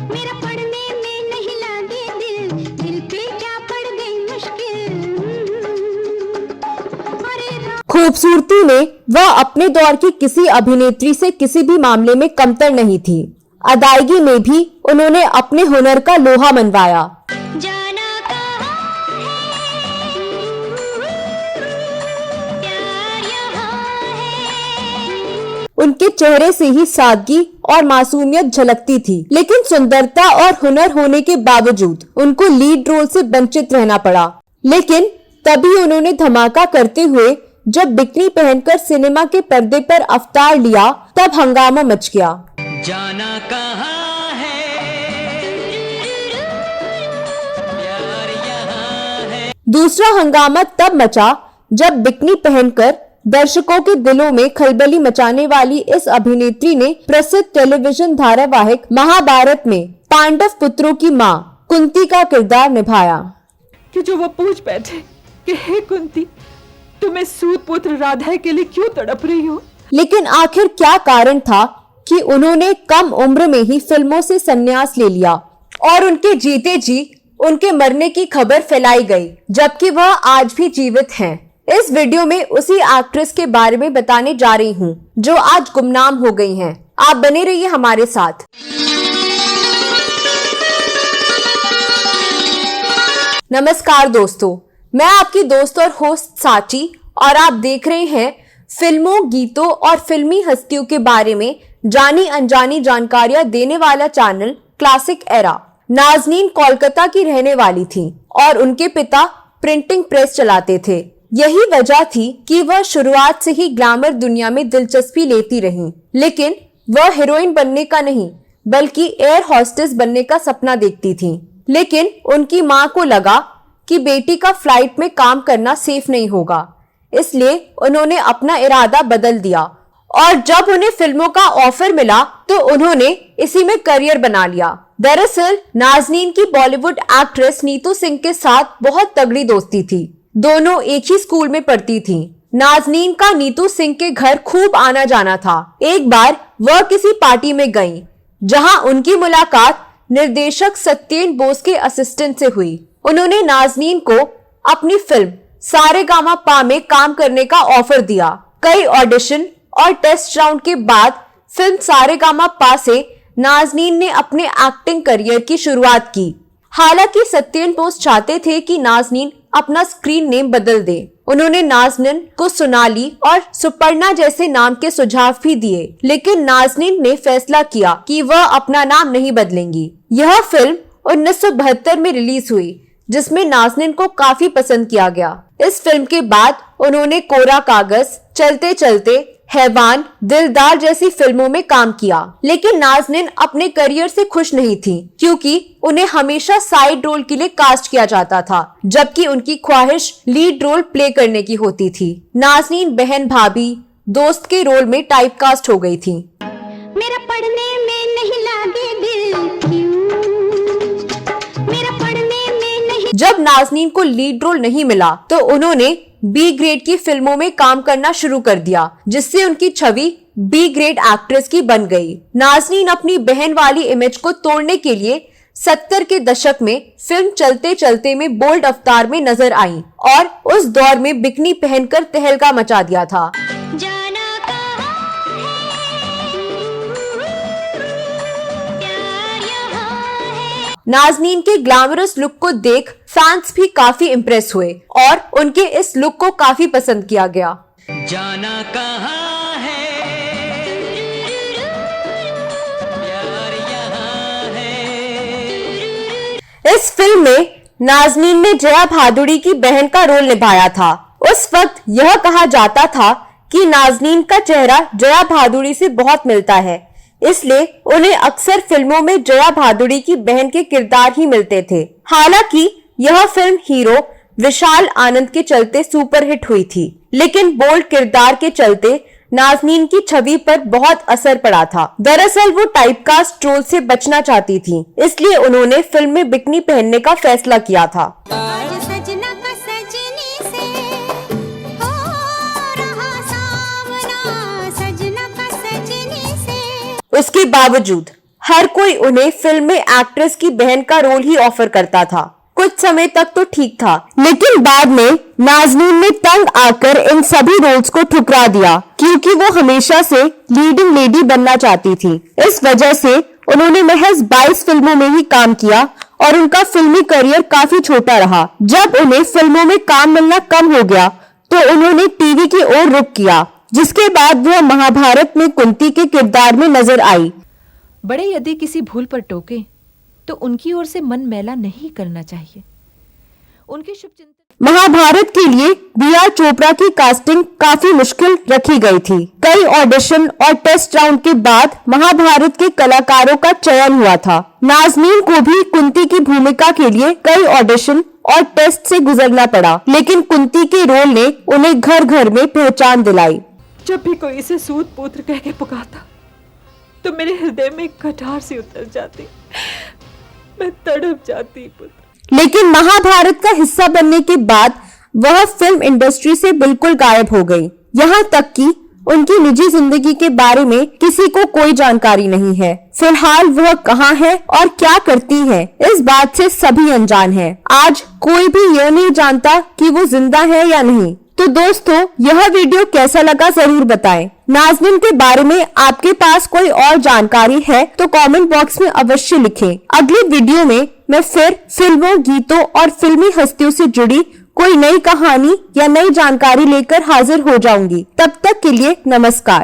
मेरा पढ़ने में नहीं लगे दिल, दिल पे क्या पड़ गई मुश्किल। खूबसूरती में वह अपने दौर की किसी अभिनेत्री से किसी भी मामले में कमतर नहीं थी। अदायगी में भी उन्होंने अपने हुनर का लोहा मनवाया। जाना कहाँ है, प्यार यहाँ है। उनके चेहरे से ही सादगी और मासूमियत झलकती थी, लेकिन सुंदरता और हुनर होने के बावजूद उनको लीड रोल से वंचित रहना पड़ा। लेकिन तभी उन्होंने धमाका करते हुए जब बिकनी पहनकर सिनेमा के पर्दे पर अवतार लिया, तब हंगामा मच गया। जाना कहाँ है, प्यार यहाँ है। दूसरा हंगामा तब मचा जब बिकनी पहनकर दर्शकों के दिलों में खलबली मचाने वाली इस अभिनेत्री ने प्रसिद्ध टेलीविजन धारावाहिक महाभारत में पांडव पुत्रों की मां कुंती का किरदार निभाया। कि जो वो पूछ बैठे कि हे कुंती, तुम्हें सूत पुत्र राधा के लिए क्यों तड़प रही हो। लेकिन आखिर क्या कारण था कि उन्होंने कम उम्र में ही फिल्मों से संन्यास ले लिया और उनके जीते जी उनके मरने की खबर फैलाई गई, जबकि वह आज भी जीवित हैं। इस वीडियो में उसी एक्ट्रेस के बारे में बताने जा रही हूँ जो आज गुमनाम हो गई हैं। आप बने रहिए हमारे साथ। नमस्कार दोस्तों, मैं आपकी दोस्त और होस्ट साची और आप देख रहे हैं फिल्मों, गीतों और फिल्मी हस्तियों के बारे में जानी अनजानी जानकारियां देने वाला channel classic era. Nazneen Kolkata की रहने वाली थी और उनके पिता प्रिंटिंग प्रेस चलाते थे। यही वजह थी कि वह शुरुआत से ही ग्लैमर दुनिया में दिलचस्पी लेती रहीं। लेकिन वह हीरोइन बनने का नहीं बल्कि एयर होस्टेस बनने का सपना देखती थी। लेकिन उनकी मां को लगा कि बेटी का फ्लाइट में काम करना सेफ नहीं होगा, इसलिए उन्होंने अपना इरादा बदल दिया और जब उन्हें फिल्मों का ऑफर मिला तो उन्होंने इसी में करियर बना लिया। दरअसल नाज़नीन की बॉलीवुड एक्ट्रेस नीतू सिंह के साथ बहुत तगड़ी दोस्ती थी। दोनों एक ही स्कूल में पढ़ती थीं। नाज़नीन का नीतू सिंह के घर खूब आना जाना था। एक बार वह किसी पार्टी में गईं, जहां उनकी मुलाकात निर्देशक सत्येन बोस के असिस्टेंट से हुई। उन्होंने नाज़नीन को अपनी फिल्म सारेगामापा में काम करने का ऑफर दिया। कई ऑडिशन और टेस्ट राउंड के बाद फिल्म सारेगामापा से नाज़नीन ने अपने एक्टिंग करियर की शुरुआत की। हालांकि सत्येन बोस चाहते थे कि नाज़नीन अपना स्क्रीन नेम बदल दे। उन्होंने नाज़नीन को सोनाली और सुपर्णा जैसे नाम के सुझाव भी दिए, लेकिन नाज़नीन ने फैसला किया कि वह अपना नाम नहीं बदलेंगी। यह फिल्म 1972 में रिलीज हुई, जिसमें नाज़नीन को काफी पसंद किया गया। इस फिल्म के बाद उन्होंने कोरा कागज, चलते चलते, हैवान, दिलदार जैसी फिल्मों में काम किया। लेकिन नाज़नीन अपने करियर से खुश नहीं थी, क्योंकि उन्हें हमेशा साइड रोल के लिए कास्ट किया जाता था, जबकि उनकी ख्वाहिश लीड रोल प्ले करने की होती थी। नाज़नीन बहन, भाभी, दोस्त के रोल में टाइपकास्ट हो गई थी। मेरा पढ़ने में नहीं लगे दिल, क्यों मेरा पढ़ने में नहीं। जब नाज़नीन को लीड रोल नहीं मिला तो उन्होंने बी ग्रेड की फिल्मों में काम करना शुरू कर दिया, जिससे उनकी छवि बी ग्रेड एक्ट्रेस की बन गई। नाज़नीन अपनी बहन वाली इमेज को तोड़ने के लिए 70 के दशक में फिल्म चलते चलते में बोल्ड अवतार में नजर आई और उस दौर में बिकनी पहनकर तहलका मचा दिया था। जाना कहाँ है, प्यार यहाँ है। नाज़नीन के ग्लैमरस लुक को देख फैंस भी काफी इम्प्रेस हुए और उनके इस लुक को काफी पसंद किया गया। जाना कहाँ है, प्यार यहाँ है। इस फिल्म में नाज़नीन ने जया भादुड़ी की बहन का रोल निभाया था। उस वक्त यह कहा जाता था कि नाज़नीन का चेहरा जया भादुड़ी से बहुत मिलता है, इसलिए उन्हें अक्सर फिल्मों में जया भादुड़ी की बहन के किरदार ही मिलते थे। हालांकि यह फिल्म हीरो विशाल आनंद के चलते सुपरहिट हुई थी, लेकिन बोल्ड किरदार के चलते नाज़नीन की छवि पर बहुत असर पड़ा था। दरअसल वो टाइपकास्ट रोल से बचना चाहती थी, इसलिए उन्होंने फिल्म में बिकनी पहनने का फैसला किया था। आज सजना का सजनी से हो रहा सामना, सजना का सजनी से। उसके बावजूद हर कोई उन्हें फिल्म में एक्ट्रेस की बहन का रोल ही ऑफर करता था। कुछ समय तक तो ठीक था, लेकिन बाद में नाज़नीन ने तंग आकर इन सभी रोल्स को ठुकरा दिया, क्योंकि वो हमेशा से लीडिंग लेडी बनना चाहती थी। इस वजह से उन्होंने महज 22 फिल्मों में ही काम किया और उनका फिल्मी करियर काफी छोटा रहा। जब उन्हें फिल्मों में काम मिलना कम हो गया तो उन्होंने टीवी की ओर रुख किया, जिसके बाद वह महाभारत में कुंती के किरदार में नजर आई। बड़े यदि किसी भूल पर टोके तो उनकी ओर से मन मैला नहीं करना चाहिए। उनके शुभचिंतन महाभारत के लिए रिया चोपड़ा की कास्टिंग काफी मुश्किल रखी गई थी। कई ऑडिशन और टेस्ट राउंड के बाद महाभारत के कलाकारों का चयन हुआ था। नाज़नीन को भी कुंती की भूमिका के लिए कई ऑडिशन और टेस्ट से गुजरना पड़ा, लेकिन कुंती के रोल ने उन्हें घर घर में पहचान दिलाई। जब भी कोई इसे सूत पुत्र कह के पुकारता तो मेरे हृदय में कटार सी उतर जाती, मैं तड़प जाती पुत्र। लेकिन महाभारत का हिस्सा बनने के बाद वह फिल्म इंडस्ट्री से बिल्कुल गायब हो गई। यहाँ तक कि उनकी निजी जिंदगी के बारे में किसी को कोई जानकारी नहीं है। फिलहाल वह कहाँ है और क्या करती है, इस बात से सभी अनजान हैं। आज कोई भी यह नहीं जानता कि वो जिंदा है या नहीं। तो दोस्तों, यह वीडियो कैसा लगा जरूर बताएं। नाज़नीन के बारे में आपके पास कोई और जानकारी है तो कमेंट बॉक्स में अवश्य लिखें। अगली वीडियो में मैं फिर फिल्मों, गीतों और फिल्मी हस्तियों से जुड़ी कोई नई कहानी या नई जानकारी लेकर हाजिर हो जाऊंगी। तब तक के लिए नमस्कार।